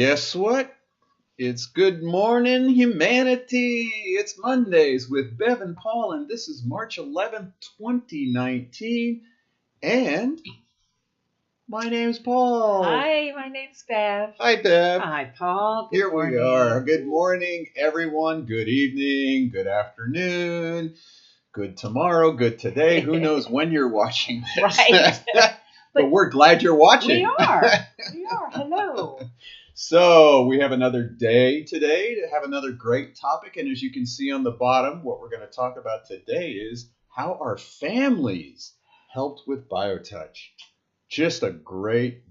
Guess what? It's Good Morning Humanity. It's Mondays with Bev and Paul, and this is March 11th, 2019. And my name's Paul. Hi, my name's Bev. Hi, Bev. Hi, Paul. Here we are. Good morning, everyone. Good evening. Good afternoon. Good tomorrow. Good today. Who knows when you're watching this? Right. But we're glad you're watching. We are. Hello. So we have another day today to have another great topic. And as you can see on the bottom, what we're going to talk about today is how our families helped with BioTouch. Just a great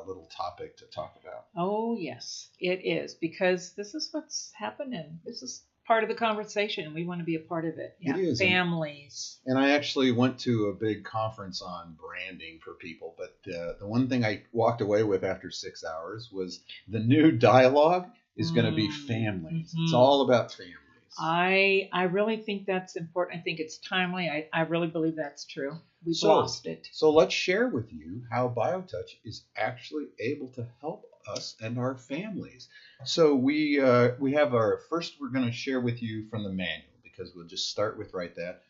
little topic to talk about. Oh, yes, it is. Because this is what's happening. This is part of the conversation, and we want to be a part of it. Yeah, it is. Families. And I actually went to a big conference on branding for people. But the one thing I walked away with after 6 hours was the new dialogue is going to be families. It's all about families. I really think that's important. I think it's timely. I really believe that's true. We've lost it. So let's share with you how BioTouch is actually able to help us and our families. So we have our first. We're going to share with you from the manual because we'll just start with that.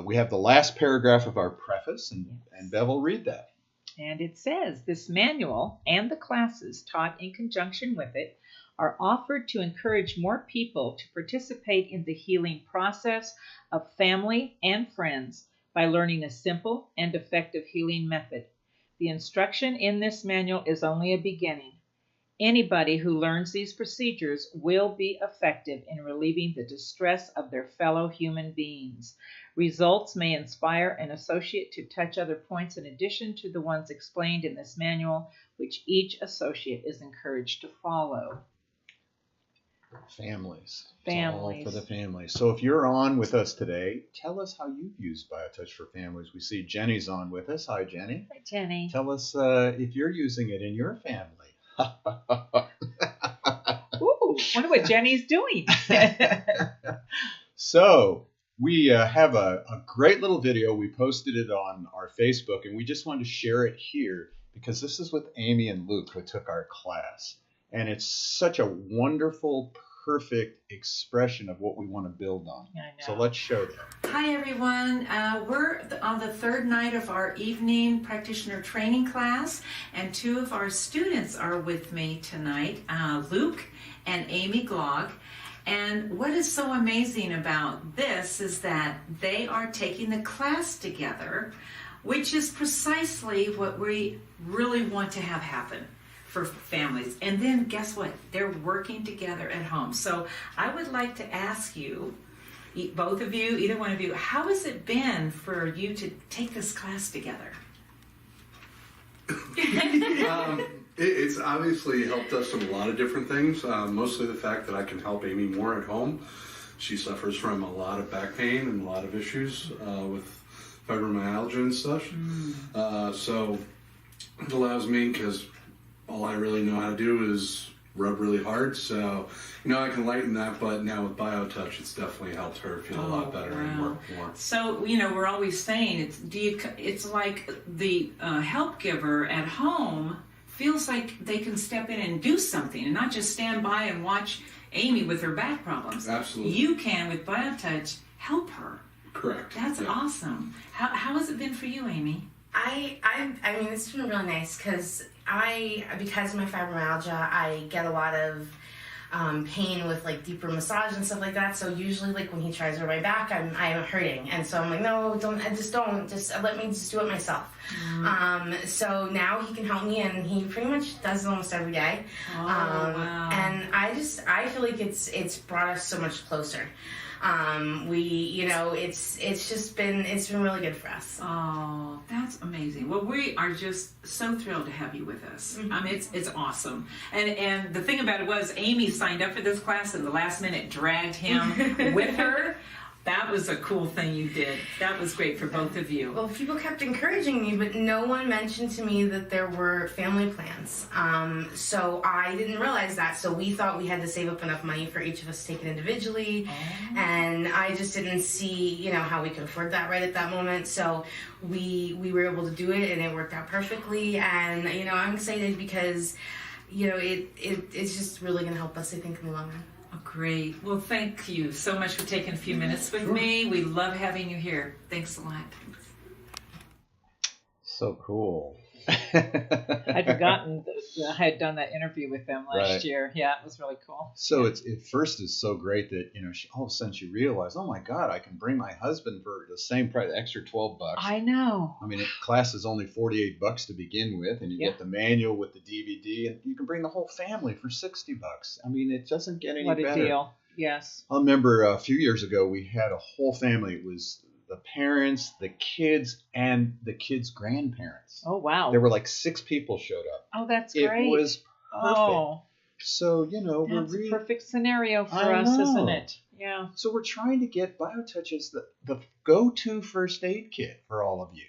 We have the last paragraph of our preface, and Bev will read that. And it says, this manual and the classes taught in conjunction with it are offered to encourage more people to participate in the healing process of family and friends by learning a simple and effective healing method. The instruction in this manual is only a beginning. Anybody who learns these procedures will be effective in relieving the distress of their fellow human beings. Results may inspire an associate to touch other points in addition to the ones explained in this manual, which each associate is encouraged to follow. Families. It's all for the families. So if you're on with us today, tell us how you've used BioTouch for families. We see Jenny's on with us. Hi, Jenny. Hi, Jenny. Tell us if you're using it in your family. Ooh, wonder what Jenny's doing. So we have a great little video. We posted it on our Facebook, and we just wanted to share it here because this is with Amy and Luke, who took our class. And it's such a wonderful, perfect expression of what we want to build on. I know. So let's show that. Hi, everyone. We're on the third night of our evening practitioner training class, and two of our students are with me tonight, Luke and Amy Glog. And what is so amazing about this is that they are taking the class together, which is precisely what we really want to have happen for families. And then guess what? They're working together at home. So I would like to ask you, both of you, either one of you, how has it been for you to take this class together? It's obviously helped us in a lot of different things. Mostly the fact that I can help Amy more at home. She suffers from a lot of back pain and a lot of issues with fibromyalgia and such. So it allows me, because all I really know how to do is rub really hard. So, I can lighten that, but now with BioTouch, it's definitely helped her feel a lot better and work more. So, we're always saying, it's like the help giver at home feels like they can step in and do something and not just stand by and watch Amy with her back problems. Absolutely. You can, with BioTouch, help her. Correct. That's awesome. How has it been for you, Amy? I mean, it's been really nice because of my fibromyalgia, I get a lot of pain with like deeper massage and stuff like that. So usually, like when he tries to rub my back, I'm hurting, and so I'm like, no, don't let me just do it myself. So now he can help me, and he pretty much does it almost every day. Wow. And I feel like it's brought us so much closer. It's been really good for us. Oh, that's amazing. Well, we are just so thrilled to have you with us. I mean, it's awesome. And the thing about it was Amy signed up for this class and the last minute dragged him with her. That was a cool thing you did. That was great for both of you. Well, people kept encouraging me, but no one mentioned to me that there were family plans. So I didn't realize that. So we thought we had to save up enough money for each of us to take it individually. Oh. And I just didn't see, how we could afford that right at that moment. So we were able to do it, and it worked out perfectly. And, I'm excited because it's just really going to help us, I think, in the long run. Oh, great. Well, thank you so much for taking a few minutes with me. We love having you here. Thanks a lot. So cool. I'd forgotten that I had done that interview with them last year. Yeah, it was really cool. So it first is so great that all of a sudden she realized, oh my God, I can bring my husband for the same price, extra $12. I know. I mean, class is only $48 to begin with, and you get the manual with the DVD, and you can bring the whole family for $60. I mean, it doesn't get any better. What a deal! Yes. I remember a few years ago we had a whole family. It was the parents, the kids, and the kids' grandparents. Oh, wow. There were like 6 people showed up. Oh, that's great. It was perfect. Oh, so, that's a perfect scenario for us, isn't it? Yeah. So we're trying to get BioTouch as the go-to first aid kit for all of you.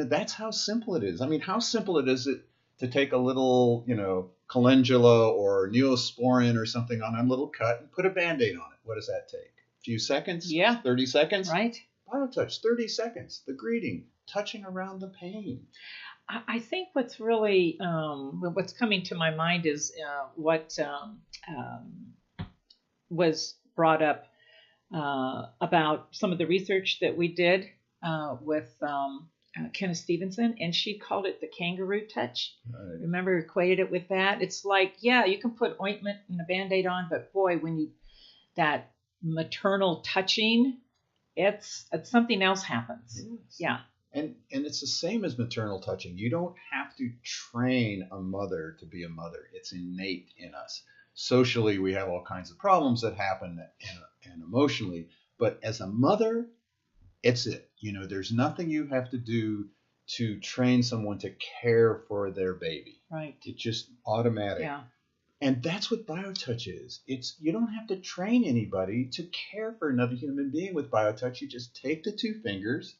That's how simple it is. I mean, how simple it is to take a little, calendula or neosporin or something on a little cut and put a Band-Aid on it. What does that take? A few seconds? Yeah. 30 seconds? Right. BioTouch, 30 seconds. The greeting, touching around the pain. I think what's really what's coming to my mind is what was brought up about some of the research that we did with Kenneth Stevenson, and she called it the kangaroo touch. Right. Remember, equated it with that? It's like, yeah, you can put ointment and a Band-Aid on, but boy, when that maternal touching, it's something else happens. Yes. Yeah. And it's the same as maternal touching. You don't have to train a mother to be a mother. It's innate in us. Socially, we have all kinds of problems that happen, and emotionally. But as a mother, it's it. There's nothing you have to do to train someone to care for their baby. Right. It's just automatic. Yeah. And that's what BioTouch is. You don't have to train anybody to care for another human being with BioTouch. You just take the 2 fingers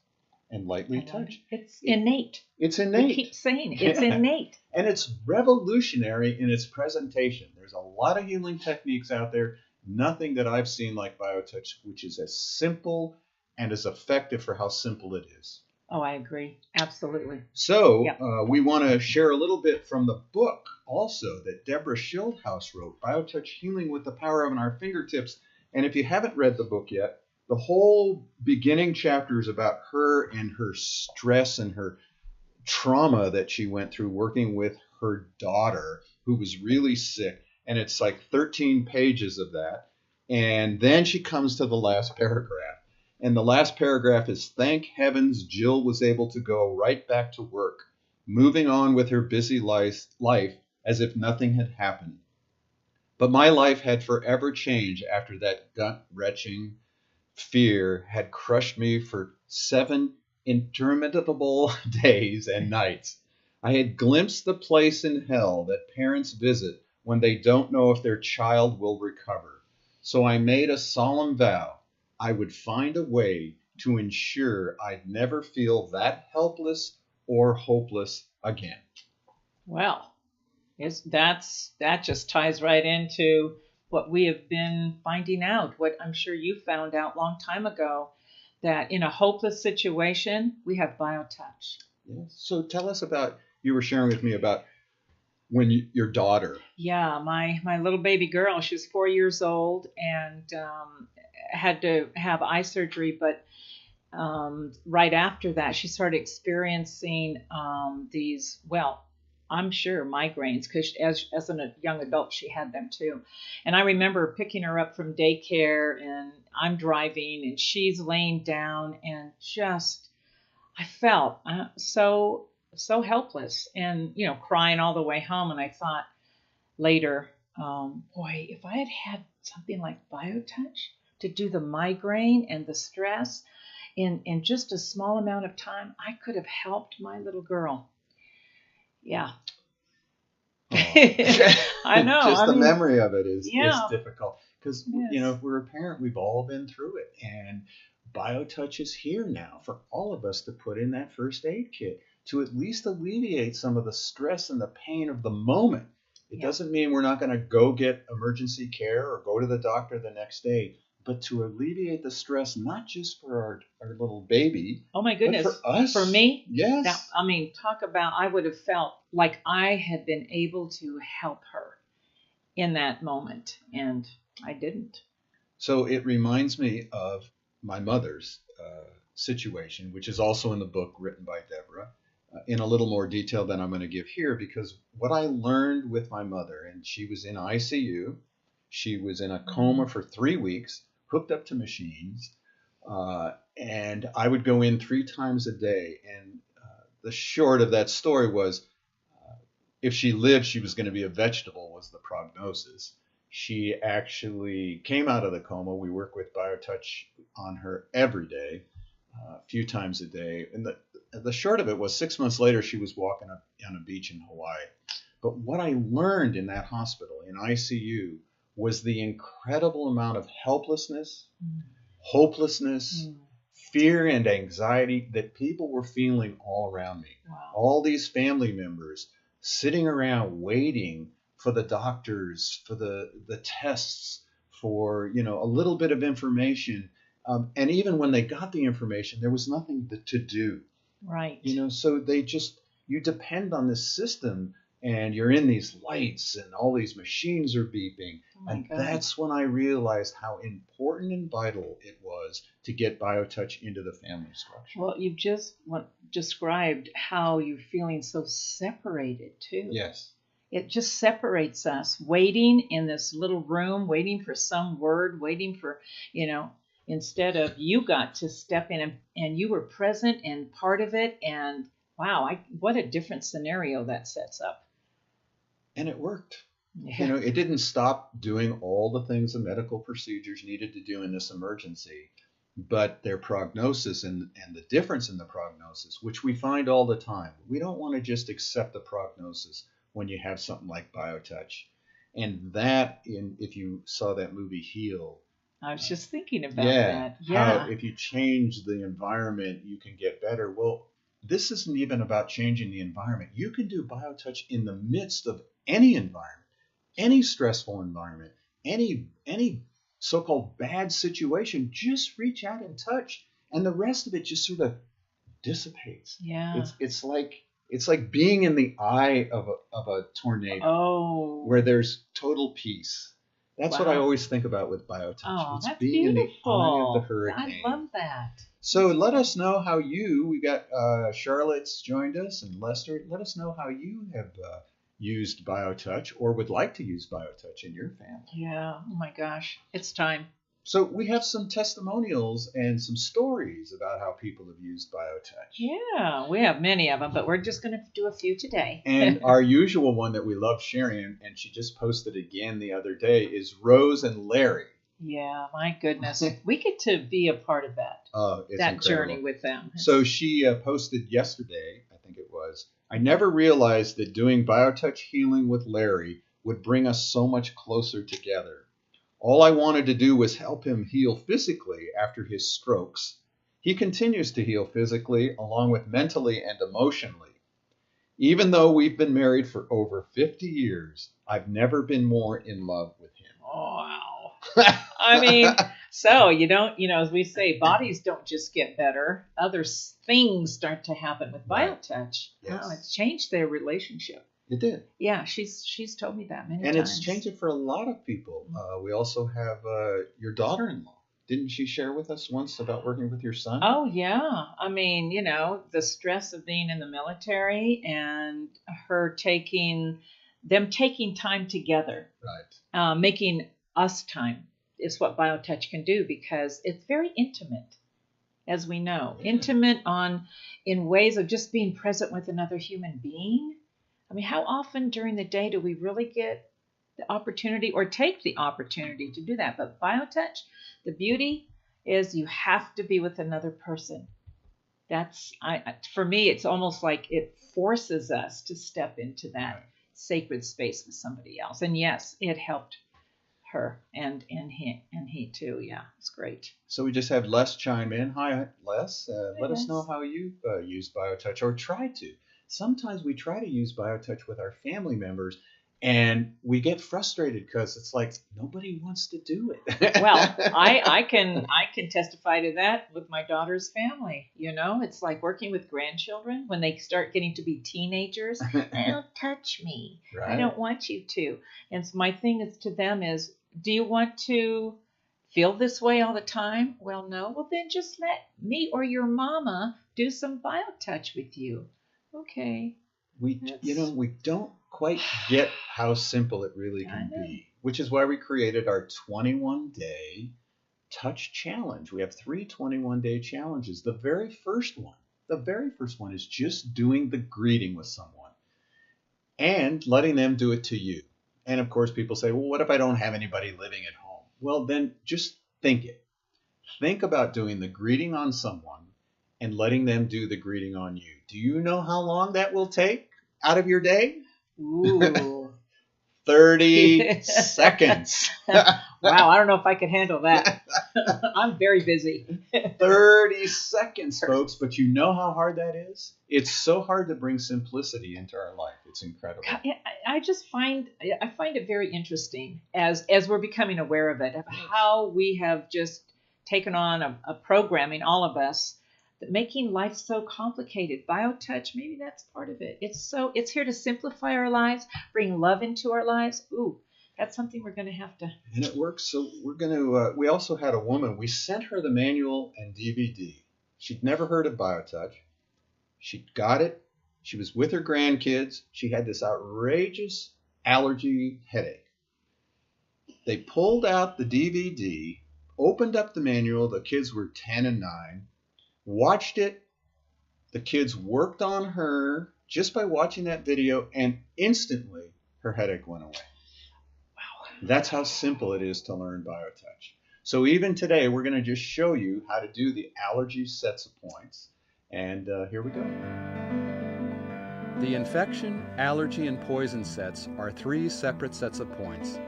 and lightly touch. It's innate. It's innate. We keep saying it's innate. And it's revolutionary in its presentation. There's a lot of healing techniques out there. Nothing that I've seen like BioTouch, which is as simple and as effective for how simple it is. Oh, I agree. Absolutely. So we want to share a little bit from the book also that Deborah Schildhouse wrote, BioTouch Healing with the Power of Our Fingertips. And if you haven't read the book yet, the whole beginning chapter is about her and her stress and her trauma that she went through working with her daughter who was really sick. And it's like 13 pages of that. And then she comes to the last paragraph. And the last paragraph is, thank heavens Jill was able to go right back to work, moving on with her busy life as if nothing had happened. But my life had forever changed after that gut-wrenching fear had crushed me for 7 interminable days and nights. I had glimpsed the place in hell that parents visit when they don't know if their child will recover. So I made a solemn vow I would find a way to ensure I'd never feel that helpless or hopeless again. Well, that just ties right into what we have been finding out, what I'm sure you found out a long time ago, that in a hopeless situation, we have BioTouch. Yes. So tell us about, you were sharing with me about when your daughter. Yeah, my little baby girl, she was 4 years old and had to have eye surgery, but right after that, she started experiencing these, well, I'm sure migraines, because as a young adult, she had them too. And I remember picking her up from daycare, and I'm driving, and she's laying down, and just, I felt so helpless, and crying all the way home. And I thought later, boy, if I had had something like BioTouch to do the migraine and the stress in just a small amount of time, I could have helped my little girl. Yeah. I know. Just the memory of it is difficult. Because, Yes. If we're a parent, we've all been through it. And BioTouch is here now for all of us to put in that first aid kit to at least alleviate some of the stress and the pain of the moment. It doesn't mean we're not going to go get emergency care or go to the doctor the next day. but to alleviate the stress, not just for our little baby, Oh my but goodness. for us. For me, Yes. talk about, I would have felt like I had been able to help her in that moment, and I didn't. So it reminds me of my mother's situation, which is also in the book written by Deborah, in a little more detail than I'm going to give here, because what I learned with my mother, and she was in ICU, she was in a coma for 3 weeks, hooked up to machines, and I would go in 3 times a day. And the short of that story was, if she lived, she was going to be a vegetable, was the prognosis. She actually came out of the coma. We work with BioTouch on her every day, a few times a day. And the short of it was 6 months later, she was walking up on a beach in Hawaii. But what I learned in that hospital, in ICU, was the incredible amount of helplessness, hopelessness, fear, and anxiety that people were feeling all around me. Wow. All these family members sitting around waiting for the doctors, for the tests, for a little bit of information, and even when they got the information, there was nothing to do. Right. So you depend on this system, and you're in these lights, and all these machines are beeping, and that's when I realized how important and vital it was to get BioTouch into the family structure. Well, you've just described how you're feeling so separated too. Yes. It just separates us, waiting in this little room, waiting for some word, waiting for, instead of you got to step in and you were present and part of it. And wow, what a different scenario that sets up. And it worked. Yeah. It didn't stop doing all the things the medical procedures needed to do in this emergency, but their prognosis and the difference in the prognosis, which we find all the time. We don't want to just accept the prognosis when you have something like BioTouch. And if you saw that movie Heal. I was just thinking about that. Yeah. How if you change the environment, you can get better. Well, this isn't even about changing the environment. You can do BioTouch in the midst of any environment, any stressful environment, any so-called bad situation. Just reach out and touch, and the rest of it just sort of dissipates. Yeah. It's like being in the eye of a tornado, where there's total peace. That's what I always think about with BioTouch. Oh, it's that's being beautiful. in the eye of the hurricane. I love that. So let us know how we got Charlotte's joined us, and Lester. Let us know how you have used BioTouch or would like to use BioTouch in your family. Yeah. Oh my gosh. It's time. So we have some testimonials and some stories about how people have used BioTouch. Yeah, we have many of them, but we're just going to do a few today. And our usual one that we love sharing, and she just posted again the other day, is Rose and Larry. Yeah, my goodness. We get to be a part of that. Oh, it's that incredible. Journey with them. So she posted yesterday, I think it was, I never realized that doing BioTouch healing with Larry would bring us so much closer together. All I wanted to do was help him heal physically after his strokes. He continues to heal physically, along with mentally and emotionally. Even though we've been married for over 50 years, I've never been more in love with him. Oh, wow. I mean, so you don't, as we say, bodies don't just get better. Other things start to happen with BioTouch. Yes. Wow, it's changed their relationship. It did. Yeah, she's told me that many times. And it's changed it for a lot of people. We also have your daughter-in-law. Didn't she share with us once about working with your son? Oh, yeah. I mean, the stress of being in the military and them taking time together. Right. Making us time is what BioTouch can do, because it's very intimate, as we know. Yeah. Intimate in ways of just being present with another human being. I mean, how often during the day do we really get the opportunity or take the opportunity to do that? But BioTouch, the beauty is you have to be with another person. For me, it's almost like it forces us to step into that sacred space with somebody else. And yes, it helped her and he too. Yeah, it's great. So we just have Les chime in. Hi, Les. Let us know how you've used BioTouch or tried to. Sometimes we try to use BioTouch with our family members, And we get frustrated because it's like nobody wants to do it. Well, I can testify to that with my daughter's family. It's like working with grandchildren when they start getting to be teenagers. Don't touch me. Right. I don't want you to. And so my thing is to them is, do you want to feel this way all the time? Well, no. Well, then just let me or your mama do some BioTouch with you. Okay. We don't quite get how simple it really can be, which is why we created our 21-day touch challenge. We have 3 21-day challenges. The very first one is just doing the greeting with someone and letting them do it to you. And of course, people say, well, what if I don't have anybody living at home? Well, then just think it. Think about doing the greeting on someone and letting them do the greeting on you. Do you know how long that will take out of your day? Ooh. 30 seconds. Wow, I don't know if I could handle that. I'm very busy. 30 seconds, folks. But you know how hard that is? It's so hard to bring simplicity into our life. It's incredible. I find it very interesting as we're becoming aware of it, of how we have just taken on a programming, all of us, that making life so complicated. BioTouch, maybe that's part of it. It's here to simplify our lives, bring love into our lives. Ooh, that's something we're going to have to. And it works. So we're going to. We also had a woman. We sent her the manual and DVD. She'd never heard of BioTouch. She got it. She was with her grandkids. She had this outrageous allergy headache. They pulled out the DVD, opened up the manual. The kids were 10 and 9. Watched it. The kids worked on her just by watching that video, and instantly her headache went away. Wow. That's how simple it is to learn BioTouch. So even today, we're going to just show you how to do the allergy sets of points. And here we go. The infection, allergy, and poison sets are 3 separate sets of points.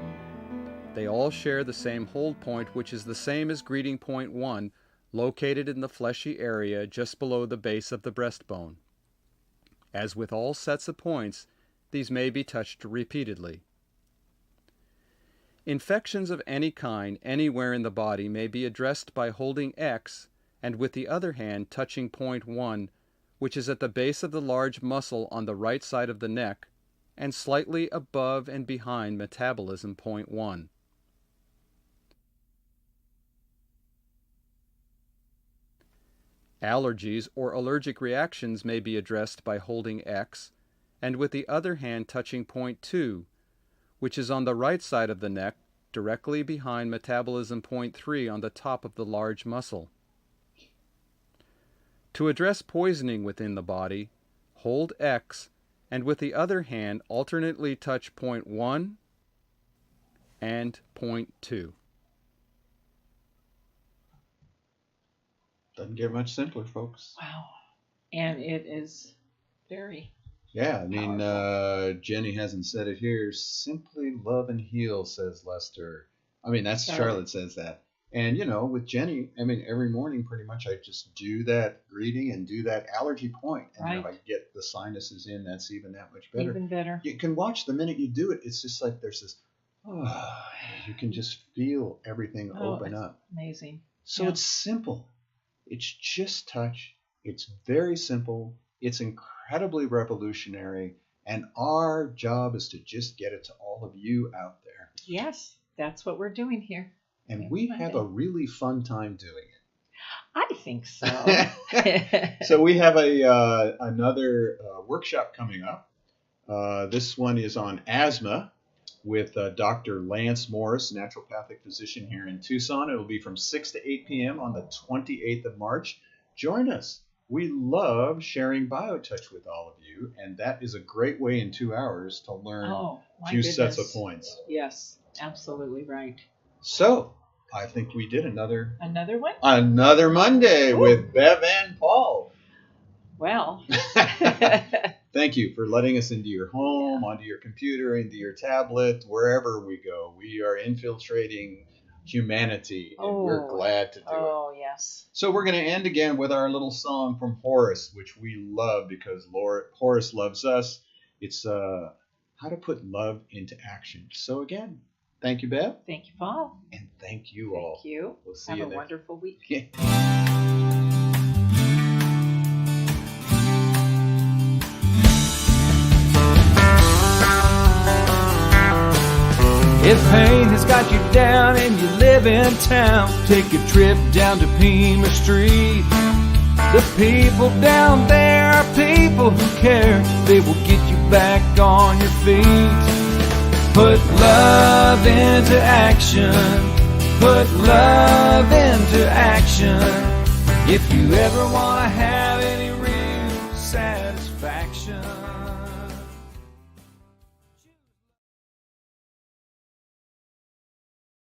They all share the same hold point, which is the same as greeting point 1, located in the fleshy area just below the base of the breastbone. As with all sets of points, these may be touched repeatedly. Infections of any kind anywhere in the body may be addressed by holding X and with the other hand touching point 1, which is at the base of the large muscle on the right side of the neck and slightly above and behind metabolism point 1. Allergies or allergic reactions may be addressed by holding X and with the other hand touching point 2, which is on the right side of the neck directly behind metabolism point 3 on the top of the large muscle. To address poisoning within the body, hold X and with the other hand alternately touch point 1 and point 2. Doesn't get much simpler, folks. Wow. And it is very. Yeah, I mean, Jenny hasn't said it here. Simply love and heal, says Lester. I mean, that's Charlotte says that. And, with Jenny, I mean, every morning pretty much I just do that greeting and do that allergy point. And if I get the sinuses in, that's even that much better. Even better. You can watch the minute you do it. It's just like there's this, you can just feel everything open up. Amazing. So it's simple. It's just touch. It's very simple. It's incredibly revolutionary. And our job is to just get it to all of you out there. Yes, that's what we're doing here. And we have a really fun time doing it. I think so. So we have another workshop coming up. This one is on asthma with Dr. Lance Morris, naturopathic physician here in Tucson. It will be from 6 to 8 p.m. on the 28th of March. Join us. We love sharing BioTouch with all of you, and that is a great way in 2 hours to learn a few sets of points. Yes, absolutely right. So I think we did another one? Another Monday with Bev and Paul. Well. Thank you for letting us into your home, onto your computer, into your tablet, wherever we go. We are infiltrating humanity, and we're glad to do it. Oh, yes. So we're going to end again with our little song from Horace, which we love because Horace loves us. It's how to put love into action. So again, thank you, Bev. Thank you, Paul. And thank you all. Thank you. We'll see Have you a next. wonderful week. Yeah. If pain has got you down and you live in town, take a trip down to Pima Street. The people down there are people who care. They will get you back on your feet. Put love into action. Put love into action. If you ever want to have